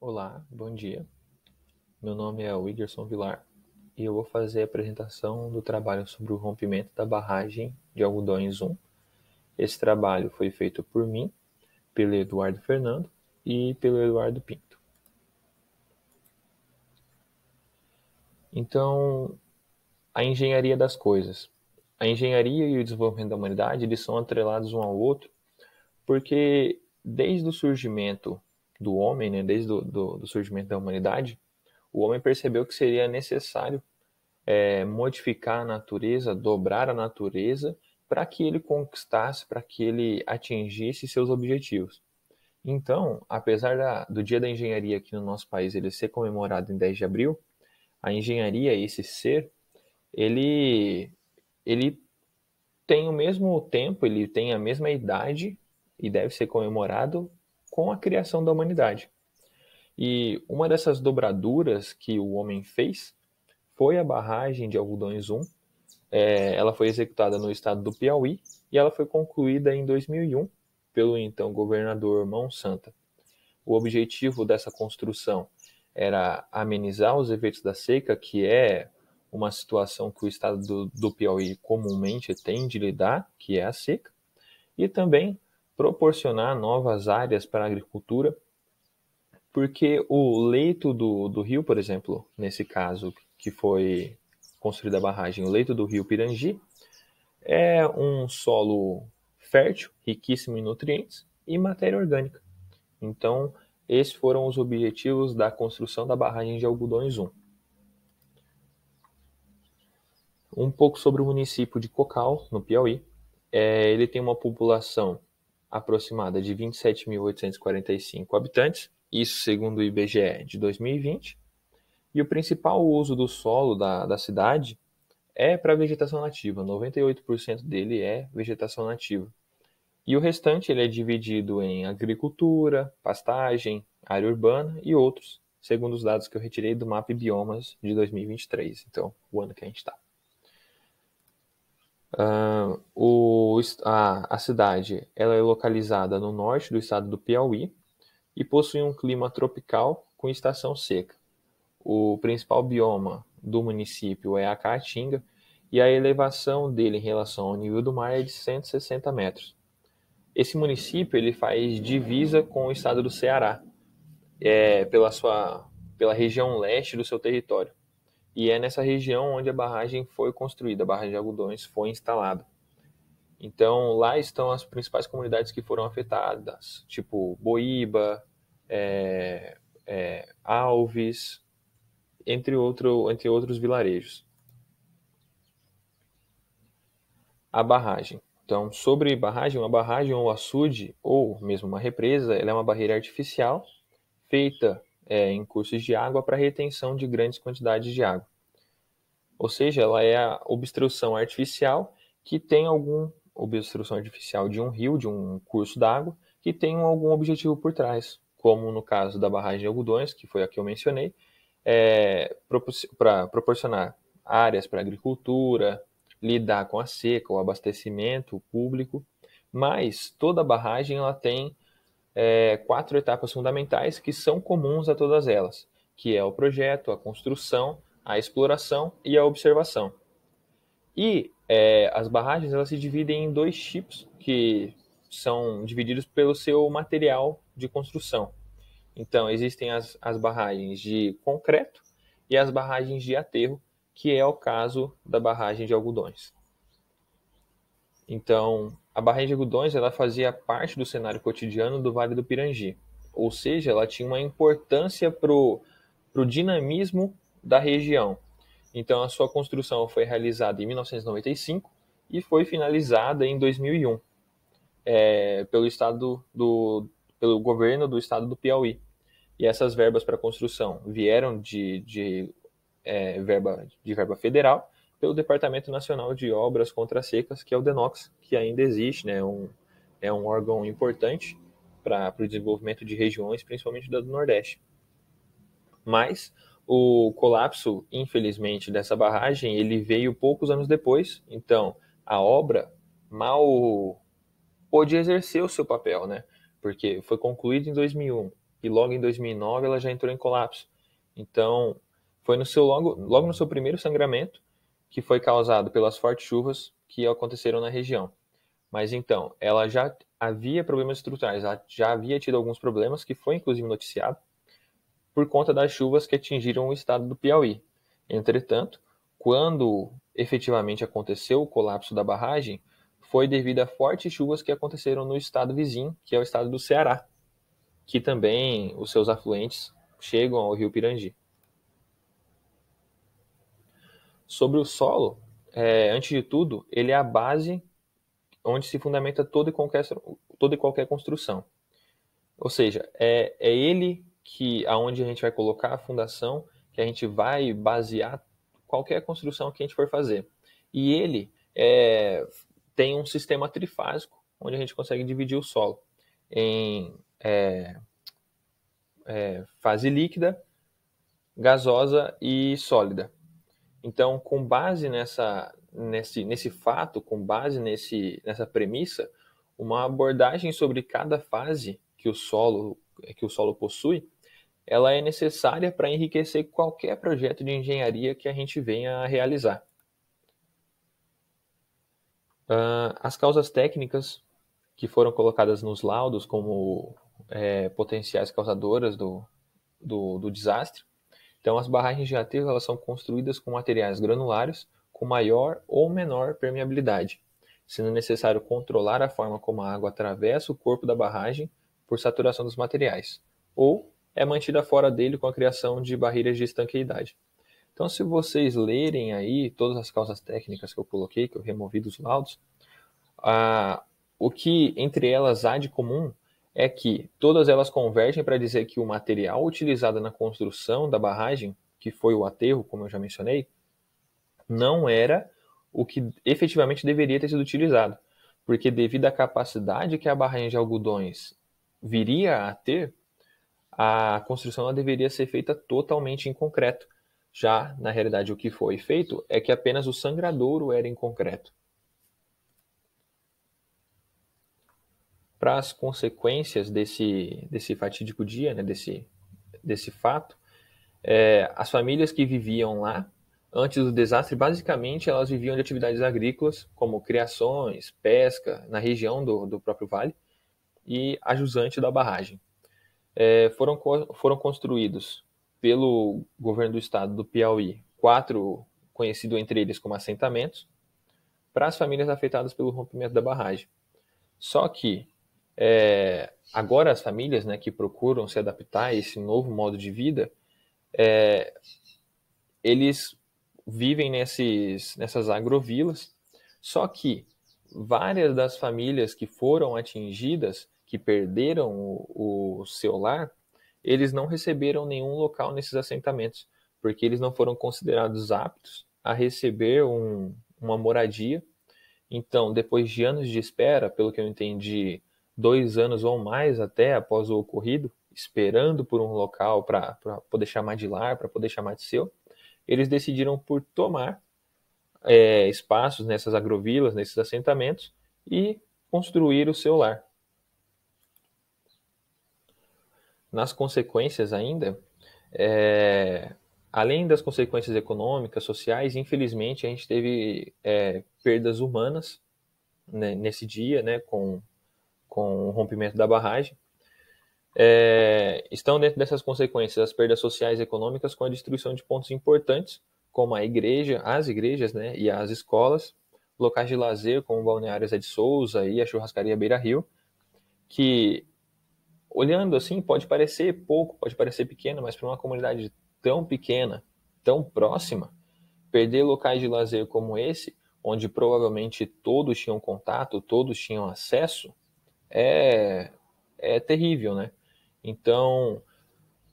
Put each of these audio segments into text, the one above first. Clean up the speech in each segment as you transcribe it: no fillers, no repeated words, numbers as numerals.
Olá, bom dia. Meu nome é Wiggerson Vilar e eu vou fazer a apresentação do trabalho sobre o rompimento da barragem de Algodões 1. Esse trabalho foi feito por mim, pelo Eduardo Fernando e pelo Eduardo Pinto. Então, a engenharia das coisas. A engenharia e o desenvolvimento da humanidade eles são atrelados um ao outro porque desde o surgimento do homem, né, desde do surgimento da humanidade, o homem percebeu que seria necessário modificar a natureza, dobrar a natureza, para que ele conquistasse, para que ele atingisse seus objetivos. Então, apesar do Dia da Engenharia aqui no nosso país ele ser comemorado em 10 de abril, a engenharia, esse ser, ele, ele tem o mesmo tempo, ele tem a mesma idade e deve ser comemorado com a criação da humanidade. E uma dessas dobraduras que o homem fez foi a barragem de Algodões 1. Ela foi executada no estado do Piauí e ela foi concluída em 2001 pelo então governador Mão Santa. O objetivo dessa construção era amenizar os efeitos da seca, que é uma situação que o estado do Piauí comumente tem de lidar, que é a seca, e também proporcionar novas áreas para a agricultura, porque o leito do rio, por exemplo, nesse caso que foi construída a barragem, o leito do rio Pirangi, é um solo fértil, riquíssimo em nutrientes e matéria orgânica. Então, esses foram os objetivos da construção da barragem de Algodões 1. Um pouco sobre o município de Cocal, no Piauí. Ele tem uma população aproximada de 27.845 habitantes, isso segundo o IBGE de 2020. E o principal uso do solo da cidade é para vegetação nativa, 98% dele é vegetação nativa. E o restante ele é dividido em agricultura, pastagem, área urbana e outros, segundo os dados que eu retirei do Mapa Biomas de 2023, então o ano que a gente está. A cidade ela é localizada no norte do estado do Piauí e possui um clima tropical com estação seca. O principal bioma do município é a Caatinga e a elevação dele em relação ao nível do mar é de 160 metros. Esse município ele faz divisa com o estado do Ceará, pela região leste do seu território. E é nessa região onde a barragem foi construída, a barragem de Algodões foi instalada. Então lá estão as principais comunidades que foram afetadas, tipo Boíba, Alves, entre outros vilarejos. A barragem. Então, sobre barragem, uma barragem ou açude, ou mesmo uma represa, ela é uma barreira artificial feita em cursos de água para retenção de grandes quantidades de água. Ou seja, ela é a obstrução artificial que tem algum obstrução artificial de um rio, de um curso d'água, que tem algum objetivo por trás, como no caso da barragem de Algodões, que foi a que eu mencionei, para proporcionar áreas para agricultura, lidar com a seca, o abastecimento público, mas toda barragem ela tem 4 etapas fundamentais que são comuns a todas elas, que é o projeto, a construção, a exploração e a observação. E as barragens elas se dividem em 2 tipos, que são divididos pelo seu material de construção. Então, existem as barragens de concreto e as barragens de aterro, que é o caso da barragem de Algodões. Então, a barragem de Algodões ela fazia parte do cenário cotidiano do Vale do Pirangi, ou seja, ela tinha uma importância para o dinamismo da região. Então, a sua construção foi realizada em 1995 e foi finalizada em 2001 pelo governo do estado do Piauí. E essas verbas para construção vieram de verba federal pelo Departamento Nacional de Obras Contra Secas, que é o DENOX, que ainda existe, né? É um órgão importante para o desenvolvimento de regiões, principalmente da do Nordeste. Mas o colapso, infelizmente, dessa barragem, ele veio poucos anos depois, então a obra mal pôde exercer o seu papel, né? Porque foi concluída em 2001 e logo em 2009 ela já entrou em colapso. Então, foi logo no seu primeiro sangramento, que foi causado pelas fortes chuvas que aconteceram na região. Mas então, ela já havia problemas estruturais, ela já havia tido alguns problemas, que foi inclusive noticiado, por conta das chuvas que atingiram o estado do Piauí. Entretanto, quando efetivamente aconteceu o colapso da barragem, foi devido a fortes chuvas que aconteceram no estado vizinho, que é o estado do Ceará, que também os seus afluentes chegam ao rio Pirangi. Sobre o solo, antes de tudo, ele é a base onde se fundamenta toda e qualquer construção. Ou seja, é ele que aonde a gente vai colocar a fundação, que a gente vai basear qualquer construção que a gente for fazer. E ele tem um sistema trifásico, onde a gente consegue dividir o solo em fase líquida, gasosa e sólida. Então, com base nesse fato, com base nessa premissa, uma abordagem sobre cada fase que o solo possui, ela é necessária para enriquecer qualquer projeto de engenharia que a gente venha a realizar. As causas técnicas que foram colocadas nos laudos como potenciais causadoras do desastre. Então, as barragens de aterro elas são construídas com materiais granulares com maior ou menor permeabilidade, sendo necessário controlar a forma como a água atravessa o corpo da barragem por saturação dos materiais, ou é mantida fora dele com a criação de barreiras de estanqueidade. Então, se vocês lerem aí todas as causas técnicas que eu coloquei, que eu removi dos laudos, o que entre elas há de comum é que todas elas convergem para dizer que o material utilizado na construção da barragem, que foi o aterro, como eu já mencionei, não era o que efetivamente deveria ter sido utilizado, porque devido à capacidade que a barragem de algodões viria a ter, a construção ela deveria ser feita totalmente em concreto. Já, na realidade, o que foi feito é que apenas o sangradouro era em concreto. Para as consequências desse fatídico dia, né, desse fato, as famílias que viviam lá, antes do desastre, basicamente elas viviam de atividades agrícolas, como criações, pesca, na região do próprio vale, e a jusante da barragem. Foram construídos pelo governo do estado do Piauí 4, conhecidos entre eles como assentamentos, para as famílias afetadas pelo rompimento da barragem. Só que agora as famílias, né, que procuram se adaptar a esse novo modo de vida, eles vivem nessas agrovilas, só que várias das famílias que foram atingidas, que perderam o seu lar, eles não receberam nenhum local nesses assentamentos, porque eles não foram considerados aptos a receber uma moradia. Então, depois de anos de espera, pelo que eu entendi, 2 anos ou mais até após o ocorrido, esperando por um local para poder chamar de lar, para poder chamar de seu, eles decidiram por tomar espaços nessas agrovilas, nesses assentamentos, e construir o seu lar. Nas consequências ainda, além das consequências econômicas, sociais, infelizmente a gente teve perdas humanas, né, nesse dia, né, com o rompimento da barragem. Estão dentro dessas consequências as perdas sociais e econômicas com a destruição de pontos importantes, como as igrejas, né, e as escolas, locais de lazer como o Balneário Zé de Souza e a churrascaria Beira Rio, que, olhando assim, pode parecer pouco, pode parecer pequeno, mas para uma comunidade tão pequena, tão próxima, perder locais de lazer como esse, onde provavelmente todos tinham contato, todos tinham acesso, é terrível, né? Então,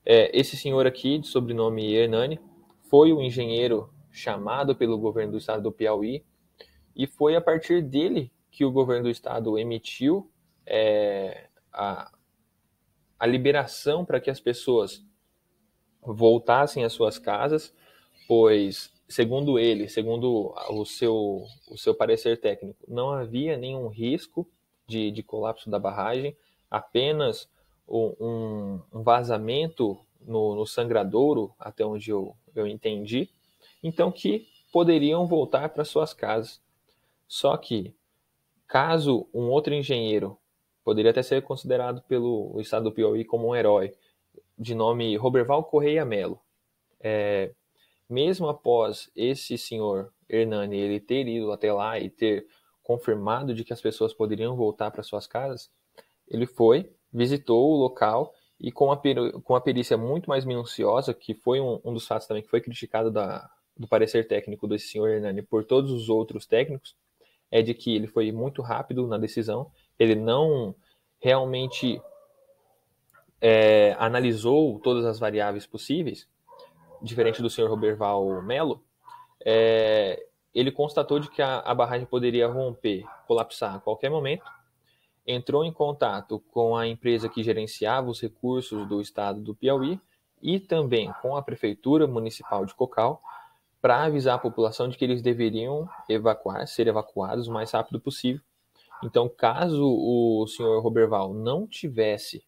esse senhor aqui, de sobrenome Hernani, foi o engenheiro chamado pelo governo do estado do Piauí, e foi a partir dele que o governo do estado emitiu a liberação para que as pessoas voltassem às suas casas, pois, segundo ele, segundo o seu parecer técnico, não havia nenhum risco de colapso da barragem, apenas um vazamento no sangradouro, até onde eu entendi, então que poderiam voltar para suas casas. Só que, caso um outro engenheiro, poderia até ser considerado pelo estado do Piauí como um herói, de nome Roberval Correia Melo, mesmo após esse senhor Hernani ele ter ido até lá e ter confirmado de que as pessoas poderiam voltar para suas casas, ele foi, visitou o local e com a perícia muito mais minuciosa, que foi um dos fatos também que foi criticado do parecer técnico desse senhor Hernani por todos os outros técnicos, é de que ele foi muito rápido na decisão, ele não realmente analisou todas as variáveis possíveis, diferente do senhor Roberval Melo, ele constatou de que a barragem poderia romper, colapsar a qualquer momento, entrou em contato com a empresa que gerenciava os recursos do estado do Piauí e também com a prefeitura municipal de Cocal para avisar a população de que eles deveriam ser evacuados o mais rápido possível. Então, caso o senhor Roberval não tivesse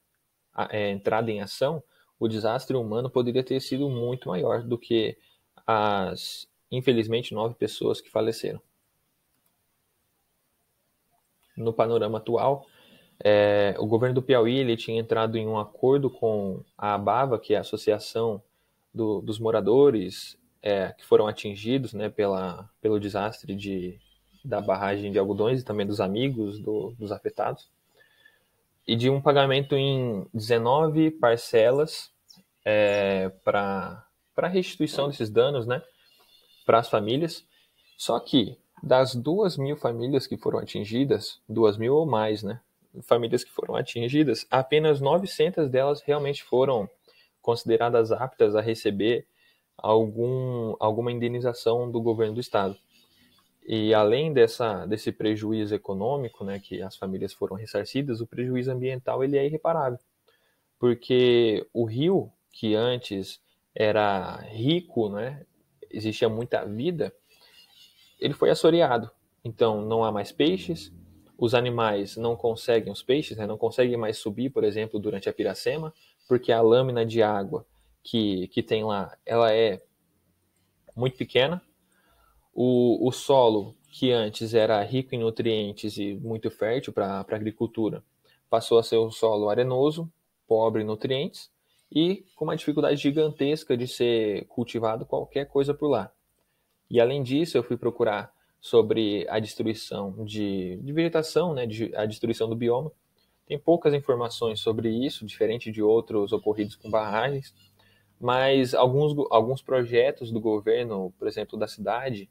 entrado em ação, o desastre humano poderia ter sido muito maior do que as, infelizmente, 9 pessoas que faleceram. No panorama atual, o governo do Piauí ele tinha entrado em um acordo com a ABAVA, que é a Associação dos Moradores que foram atingidos, né, pelo desastre da barragem de Algodões e também dos amigos dos afetados, e de um pagamento em 19 parcelas para restituição desses danos, né, para as famílias. Só que das 2.000 famílias que foram atingidas, 2.000 ou mais, né, famílias que foram atingidas, apenas 900 delas realmente foram consideradas aptas a receber alguma indenização do governo do estado. E além desse prejuízo econômico, né, que as famílias foram ressarcidas, o prejuízo ambiental ele é irreparável, porque o rio, que antes era rico, né, existia muita vida, ele foi assoreado. Então não há mais peixes, os animais não conseguem, os peixes, né, não conseguem mais subir, por exemplo, durante a piracema, porque a lâmina de água que tem lá, ela é muito pequena. O solo, que antes era rico em nutrientes e muito fértil para a agricultura, passou a ser um solo arenoso, pobre em nutrientes e com uma dificuldade gigantesca de ser cultivado qualquer coisa por lá. E além disso, eu fui procurar sobre a destruição de vegetação, né, a destruição do bioma. Tem poucas informações sobre isso, diferente de outros ocorridos com barragens, mas alguns projetos do governo, por exemplo, da cidade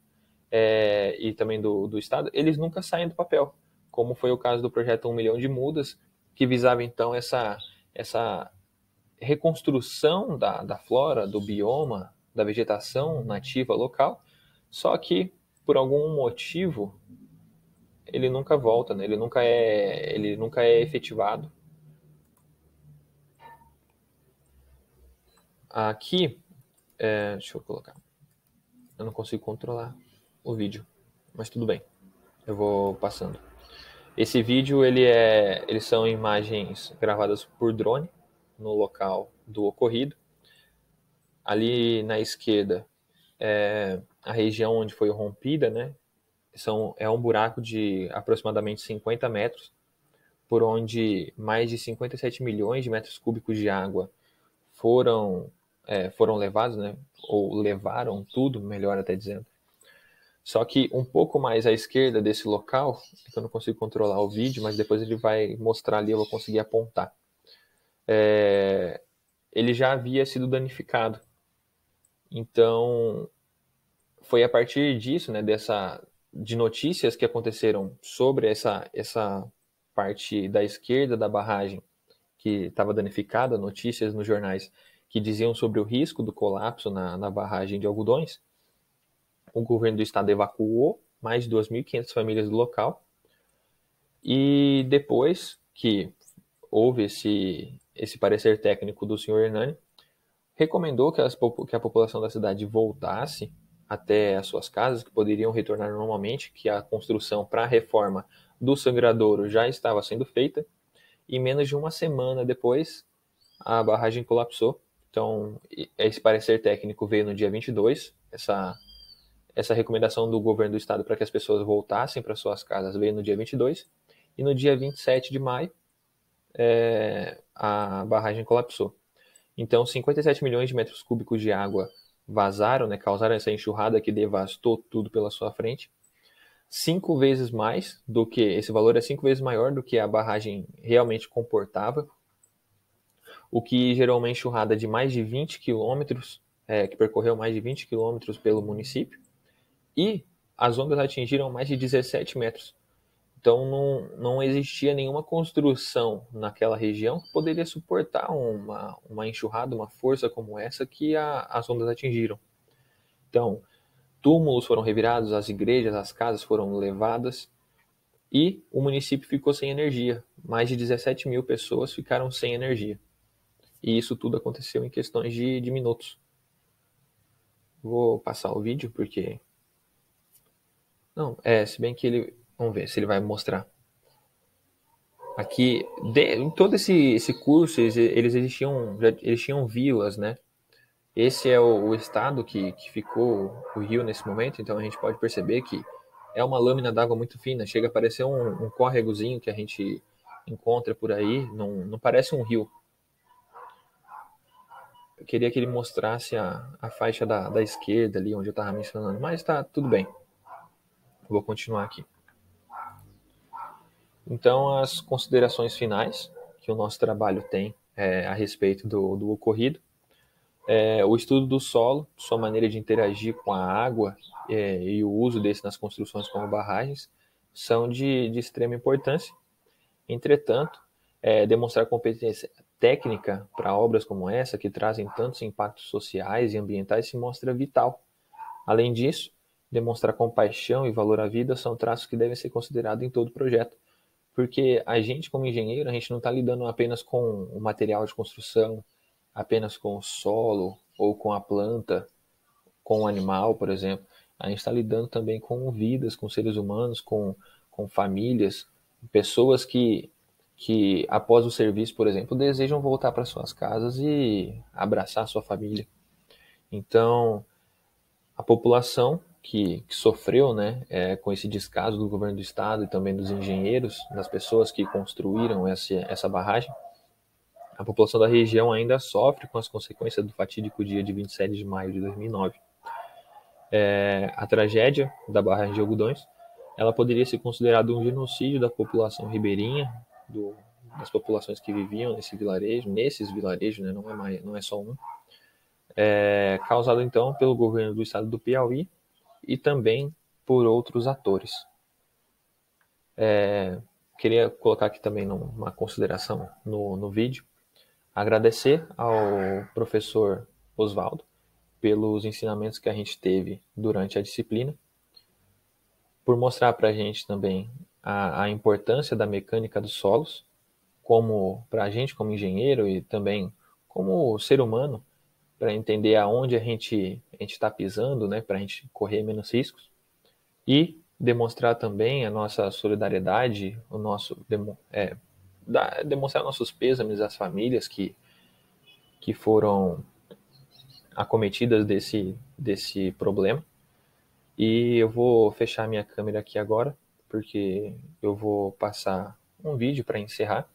e também do estado, eles nunca saem do papel, como foi o caso do projeto 1 milhão de mudas, que visava então essa reconstrução da flora, do bioma, da vegetação nativa local, só que por algum motivo ele nunca volta, né? Ele nunca é efetivado. Aqui, deixa eu colocar. Eu não consigo controlar o vídeo, mas tudo bem. Eu vou passando. Esse vídeo eles são imagens gravadas por drone no local do ocorrido. Ali na esquerda a região onde foi rompida, né? É um buraco de aproximadamente 50 metros, por onde mais de 57 milhões de metros cúbicos de água foram levados, né? Ou levaram tudo, melhor até dizendo. Só que um pouco mais à esquerda desse local, que eu não consigo controlar o vídeo, mas depois ele vai mostrar ali, eu vou conseguir apontar. Ele já havia sido danificado. Então, foi a partir disso, né, de notícias que aconteceram sobre essa parte da esquerda da barragem que estava danificada, notícias nos jornais que diziam sobre o risco do colapso na barragem de Algodões. O governo do estado evacuou mais de 2.500 famílias do local e depois que houve esse parecer técnico do senhor Hernani, recomendou que a população da cidade voltasse até as suas casas, que poderiam retornar normalmente, que a construção para a reforma do sangradouro já estava sendo feita, e menos de uma semana depois a barragem colapsou. Então, esse parecer técnico veio no dia 22, essa recomendação do governo do estado para que as pessoas voltassem para suas casas veio no dia 22, e no dia 27 de maio a barragem colapsou. Então, 57 milhões de metros cúbicos de água vazaram, né, causaram essa enxurrada que devastou tudo pela sua frente. 5 vezes mais do que, esse valor é 5 vezes maior do que a barragem realmente comportava, o que gerou uma enxurrada de mais de 20 quilômetros, que percorreu mais de 20 quilômetros pelo município, e as ondas atingiram mais de 17 metros. Então não existia nenhuma construção naquela região que poderia suportar uma enxurrada, uma força como essa que as ondas atingiram. Então, túmulos foram revirados, as igrejas, as casas foram levadas e o município ficou sem energia. Mais de 17 mil pessoas ficaram sem energia. E isso tudo aconteceu em questões de minutos. Vou passar o vídeo porque... Não, se bem que ele... Vamos ver se ele vai mostrar. Aqui, em todo esse curso, eles tinham vilas, né? Esse é o estado que ficou o rio nesse momento, então a gente pode perceber que é uma lâmina d'água muito fina, chega a parecer um córregozinho que a gente encontra por aí, não parece um rio. Eu queria que ele mostrasse a faixa da esquerda ali, onde eu estava mencionando, mas tá tudo bem. Vou continuar aqui. Então, as considerações finais que o nosso trabalho tem a respeito do ocorrido. O estudo do solo, sua maneira de interagir com a água e o uso desse nas construções como barragens, são de extrema importância. Entretanto, demonstrar competência técnica para obras como essa, que trazem tantos impactos sociais e ambientais, se mostra vital. Além disso, demonstrar compaixão e valor à vida são traços que devem ser considerados em todo projeto. Porque a gente, como engenheiro, a gente não está lidando apenas com o material de construção, apenas com o solo, ou com a planta, com o animal, por exemplo. A gente está lidando também com vidas, com seres humanos, com famílias, pessoas que após o serviço, por exemplo, desejam voltar para suas casas e abraçar a sua família. Então, a população que sofreu, né, com esse descaso do governo do estado e também dos engenheiros, das pessoas que construíram essa barragem, a população da região ainda sofre com as consequências do fatídico dia de 27 de maio de 2009. A tragédia da barragem de Algodões, ela poderia ser considerada um genocídio da população ribeirinha, das populações que viviam nesses vilarejos, né, não é só um, causado então pelo governo do estado do Piauí e também por outros atores. Queria colocar aqui também uma consideração no vídeo, agradecer ao professor Oswaldo pelos ensinamentos que a gente teve durante a disciplina, por mostrar para a gente também a importância da mecânica dos solos, como para a gente como engenheiro e também como ser humano, para entender aonde a gente está pisando, né, para a gente correr menos riscos, e demonstrar também a nossa solidariedade, demonstrar nossos pêsames às famílias que foram acometidas desse problema. E eu vou fechar minha câmera aqui agora, porque eu vou passar um vídeo para encerrar.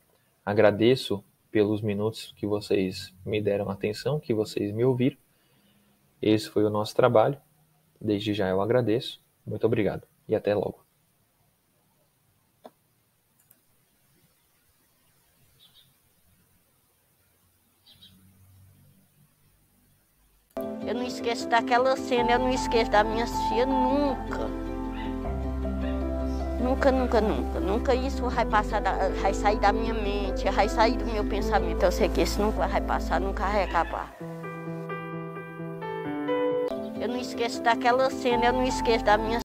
Agradeço pelos minutos que vocês me deram atenção, que vocês me ouviram. Esse foi o nosso trabalho. Desde já eu agradeço. Muito obrigado e até logo. Eu não esqueço daquela cena, eu não esqueço da minha tia nunca. Nunca, nunca, nunca. Nunca isso vai sair da minha mente, vai sair do meu pensamento. Eu sei que isso nunca vai passar, nunca vai acabar. Eu não esqueço daquela cena, eu não esqueço da minha